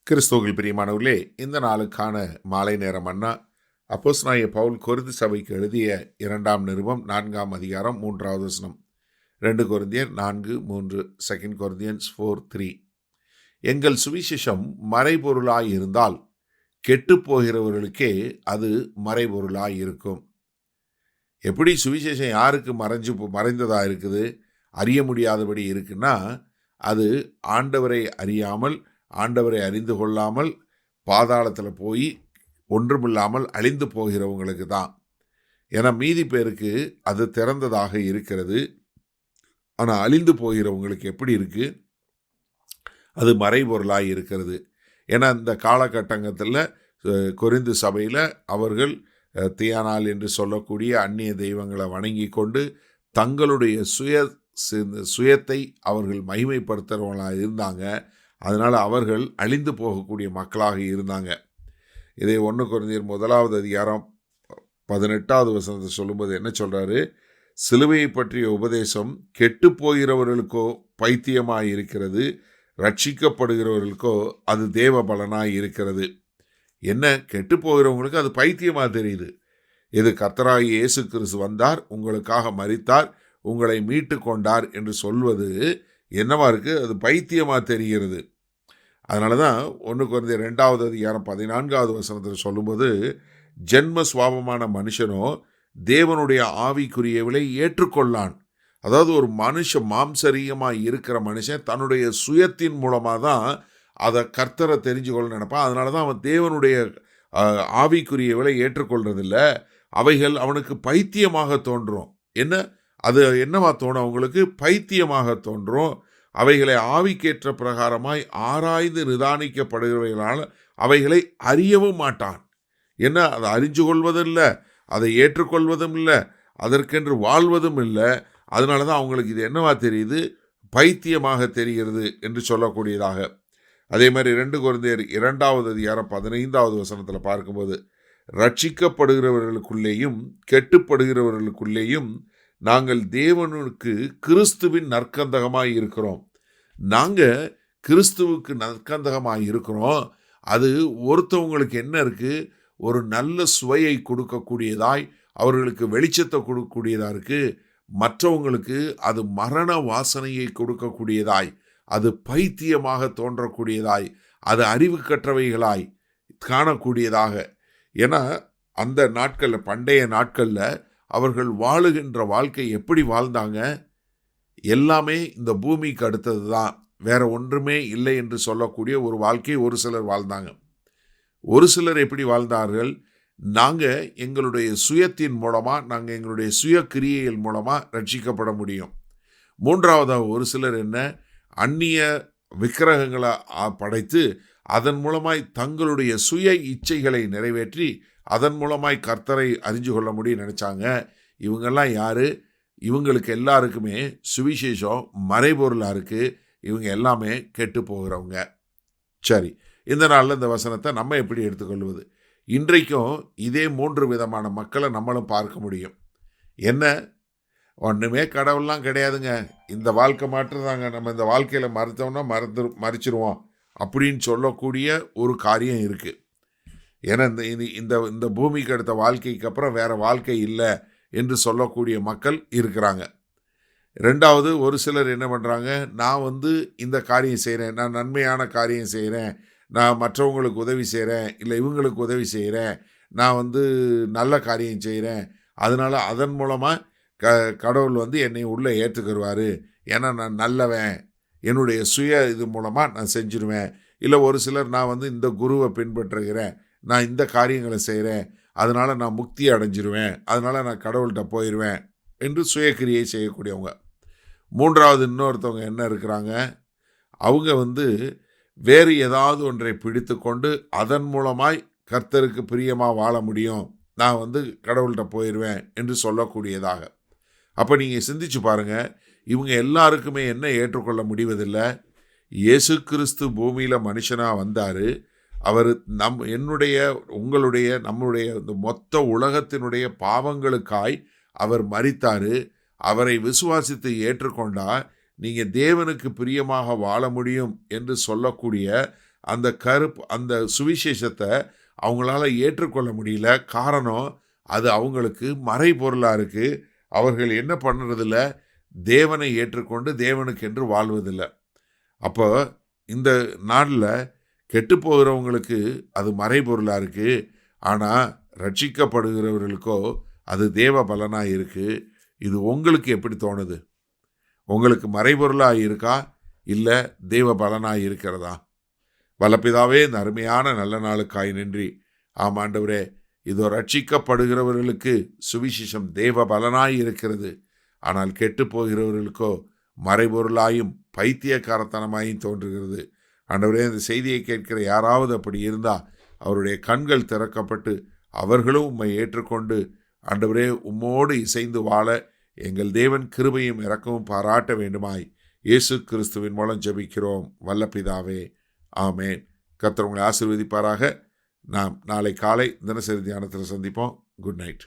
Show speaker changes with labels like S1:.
S1: கிறிஸ்துவுக்குள் பிரியமானவர்களே, இந்த நாளுக்கான மாலை நேர மன்னா அப்போஸ்தலனாகிய பவுல் கொரிந்து சபைக்கு எழுதிய 2ஆம் நிருபம் 4ஆம் அதிகாரம் 3வது வசனம். 2 கொரிந்தியர் 4:3, 2 Corinthians 4:3. எங்கள் சுவிசேஷம் மறைபொருளாய் இருந்தால் கெட்டுப்போகிறவர்களுக்கே அது மறைபொருளாய் இருக்கும். எப்படி சுவிசேஷம் யாருக்கு மறைந்ததா இருக்குது, அறிய முடியாதபடி இருக்குன்னா, அது ஆண்டவரை அறியாமல், ஆண்டவரை அறிந்து கொள்ளாமல் பாதாளத்தில் போய் ஒன்றுமில்லாமல் அழிந்து போகிறவங்களுக்கு தான். ஏன்னா மீதி பேருக்கு அது திறந்ததாக இருக்கிறது. ஆனால் அழிந்து போகிறவங்களுக்கு எப்படி இருக்கு, அது மறைபொருளாய் இருக்கிறது. ஏன்னா இந்த காலகட்டத்தில் கொரிந்து சபையில் அவர்கள் தியானால் என்று சொல்லக்கூடிய அந்நிய தெய்வங்களை வணங்கி கொண்டு தங்களுடைய சுயத்தை அவர்கள் மகிமைப்படுத்துகிறவங்களாக இருந்தாங்க. அதனால் அவர்கள் அழிந்து போகக்கூடிய மக்களாக இருந்தாங்க. இதை 1 கொரிந்தியர் 1வது அதிகாரம் 18வது வசனத்தை சொல்லும்போது என்ன சொல்கிறாரு? சிலுவையை பற்றிய உபதேசம் கெட்டு போகிறவர்களுக்கோ பைத்தியமாய் இருக்கிறது, ரட்சிக்கப்படுகிறவர்களுக்கோ அது தேவ பலனாய் இருக்கிறது. என்ன, கெட்டு போகிறவங்களுக்கு அது பைத்தியமாக தெரியுது. இது கர்த்தராகிய இயேசு கிறிஸ்து வந்தார், உங்களுக்காக மரித்தார், உங்களை மீட்டு கொண்டார் என்று சொல்வது என்னவா இருக்கு? அது பைத்தியமாக தெரிகிறது. அதனால தான் 1 கொரிந்தியர் 2வது அதிகாரம் 14வது வசனத்தில் சொல்லும்போது, ஜென்ம சுவாபமான மனுஷனோ தேவனுடைய ஆவிக்குரியவளை ஏற்றுக்கொள்ளான். அதாவது ஒரு மனுஷன் மாம்சரீகமாக இருக்கிற மனுஷன் தன்னுடைய சுயத்தின் மூலமாக தான் அதை கர்த்தரை தெரிஞ்சு கொள்ள நினைப்பான். அதனால தான் அவன் தேவனுடைய ஆவிக்குரியவளை ஏற்றுக்கொள்றதில்ல. அவைகள் அவனுக்கு பைத்தியமாக தோன்றும். என்ன, அது என்னவா தோணும்? அவங்களுக்கு பைத்தியமாக தோன்றும். அவைகளை ஆவிக்கேற்ற பிரகாரமாய் ஆராய்ந்து நிதானிக்கப்படுகிறவைகளால் அவைகளை அறியவும் மாட்டான். என்ன, அதை அறிஞ்சு கொள்வதும் இல்லை, அதை ஏற்றுக்கொள்வதும் இல்லை, அதற்கென்று வாழ்வதும் இல்லை. அதனால தான் அவங்களுக்கு இது என்னவா தெரியுது? பைத்தியமாக தெரிகிறது என்று சொல்லக்கூடியதாக. அதே மாதிரி 2 கொரிந்தியர் 2வது அதிகாரம் 15வது வசனத்தில் பார்க்கும்போது, ரட்சிக்கப்படுகிறவர்களுக்குள்ளேயும் கெட்டுப்படுகிறவர்களுக்குள்ளேயும் நாங்கள் தேவனுக்கு கிறிஸ்துவின் நற்கந்தகமாய் இருக்கிறோம். நாங்கள் கிறிஸ்துவுக்கு நற்கந்தகமாய் இருக்கிறோம். அது ஒருத்தவங்களுக்கு என்ன இருக்குது? ஒரு நல்ல சுவையை கொடுக்கக்கூடியதாய், அவர்களுக்கு வெளிச்சத்தை கொடுக்கக்கூடியதாக இருக்குது. மற்றவங்களுக்கு அது மரண வாசனையை கொடுக்கக்கூடியதாய், அது பைத்தியமாக தோன்றக்கூடியதாய், அது அறிவு கற்றவைகளாய் காணக்கூடியதாக. ஏன்னா அந்த நாட்களில், பண்டைய நாட்களில் அவர்கள் வாழுகின்ற வாழ்க்கை எப்படி வாழ்ந்தாங்க? எல்லாமே இந்த பூமிக்கு அடுத்தது தான், வேற ஒன்றுமே இல்லை என்று சொல்லக்கூடிய ஒரு வாழ்க்கை ஒரு சிலர் வாழ்ந்தாங்க. ஒரு சிலர் எப்படி வாழ்ந்தார்கள்? நாங்கள் எங்களுடைய சுயத்தின் மூலமாக, நாங்கள் எங்களுடைய சுய கிரியைகள் மூலமாக ரட்சிக்கப்பட முடியும். மூன்றாவதாக ஒரு சிலர் என்ன, அந்நிய விக்கிரகங்களை படைத்து அதன் மூலமாய் தங்களுடைய சுய இச்சைகளை நிறைவேற்றி அதன் மூலமாய் கர்த்தரை அறிஞ்சு கொள்ள முடியும் நினச்சாங்க. இவங்கெல்லாம் யார்? இவங்களுக்கு எல்லாருக்குமே சுவிசேஷம் மறைபொருளாக இருக்குது. இவங்க எல்லாமே கெட்டு போகிறவங்க. சரி, இந்த நாளில் இந்த வசனத்தை நம்ம எப்படி எடுத்துக்கொள்வது? இன்றைக்கும் இதே 3 விதமான மக்களை நம்மளும் பார்க்க முடியும். என்ன, ஒன்றுமே கடவுள்லாம் கிடையாதுங்க, இந்த வாழ்க்கை மாற்றுதாங்க, நம்ம இந்த வாழ்க்கையில் மறுத்தோம்னா மறிச்சிருவோம் அப்படின்னு சொல்லக்கூடிய ஒரு காரியம் இருக்குது. ஏன்னா இந்த இந்த பூமிக்கு அடுத்த வாழ்க்கைக்கு அப்புறம் வேறு வாழ்க்கை இல்லை என்று சொல்லக்கூடிய மக்கள் இருக்கிறாங்க. ரெண்டாவது, ஒரு சிலர் என்ன பண்ணுறாங்க? நான் இந்த காரியம் செய்கிறேன், நான் நன்மையான காரியம் செய்கிறேன், நான் மற்றவங்களுக்கு உதவி செய்கிறேன், இல்லை இவங்களுக்கு உதவி செய்கிறேன், நான் நல்ல காரியம் செய்கிறேன், அதனால் அதன் மூலமாக கடவுள் என்னை உள்ளே ஏற்றுக்கிடுவார், ஏன்னா நான் நல்லவன், என்னுடைய சுய இது மூலமாக நான் செஞ்சிருவேன். இல்லை ஒரு சிலர் நான் இந்த குருவை பின்பற்றுகிறேன், நான் இந்த காரியங்களை செய்கிறேன், அதனால் நான் முக்தி அடைஞ்சிருவேன், அதனால் நான் கடவுள்கிட்ட போயிடுவேன் என்று சுயக்கிரியை செய்யக்கூடியவங்க. மூன்றாவது இன்னொருத்தவங்க என்ன இருக்கிறாங்க? அவங்க வேறு ஏதாவது ஒன்றை பிடித்து கொண்டு அதன் மூலமாய் கர்த்தருக்கு பிரியமாக வாழ முடியும், நான் கடவுள்கிட்ட போயிடுவேன் என்று சொல்லக்கூடியதாக. அப்போ நீங்கள் சிந்திச்சு பாருங்கள், இவங்க எல்லாருக்குமே என்ன ஏற்றுக்கொள்ள முடிவதில்லை? இயேசு கிறிஸ்து பூமியில் மனுஷனாக வந்தார். அவர் உங்களுடைய நம்முடைய இந்த மொத்த உலகத்தினுடைய பாவங்களுக்காய் அவர் மரித்தார். அவரை விசுவாசித்து ஏற்றுக்கொண்டால் நீங்கள் தேவனுக்கு பிரியமாக வாழ முடியும் என்று சொல்லக்கூடிய அந்த சுவிசேஷத்தை அவங்களால ஏற்றுக்கொள்ள முடியல. காரணம், அது அவங்களுக்கு மறைபொருளாக இருக்குது. அவர்கள் என்ன பண்ணுறதில்ல, தேவனை ஏற்றுக்கொண்டு தேவனுக்கென்று வாழ்வதில்லை. அப்போ இந்த நாளில் கெட்டு போகிறவங்களுக்கு அது மறைபொருளாக இருக்குது. ஆனால் ரட்சிக்கப்படுகிறவர்களுக்கோ அது தேவ பலனாக இருக்குது. இது உங்களுக்கு எப்படி தோணுது? உங்களுக்கு மறைபொருளாக இருக்கா, இல்லை தேவ பலனாக இருக்கிறதா? வல்லபிதாவே, இந்த அருமையான நல்ல நாளுக்காய் நன்றி. ஆமாண்டவரே, இதோ ரட்சிக்கப்படுகிறவர்களுக்கு சுவிசேஷம் தேவ பலனாய் இருக்கிறது. ஆனால் கெட்டு போகிறவர்களுக்கோ மறைபொருளாயும் பைத்தியக்காரத்தனமாயும் தோன்றுகிறது. ஆண்டவரே, இந்த செய்தியை கேட்கிற யாராவது அப்படி இருந்தால் அவருடைய கண்கள் திறக்கப்பட்டு அவர்களும் உம்மை ஏற்றுக்கொண்டு ஆண்டவரே உம்மோடு இசைந்து வாழ எங்கள் தேவன் கிருபையும் இரக்கமும் பாராட்ட வேண்டுமாய் இயேசு கிறிஸ்துவின் மூலம் ஜெபிக்கிறோம் வல்ல பிதாவே, ஆமேன். கர்த்தர் உங்களை ஆசீர்வதிப்பாராக. நாம் நாளை காலை தினசரி தியானத்தில் சந்திப்போம். Good night.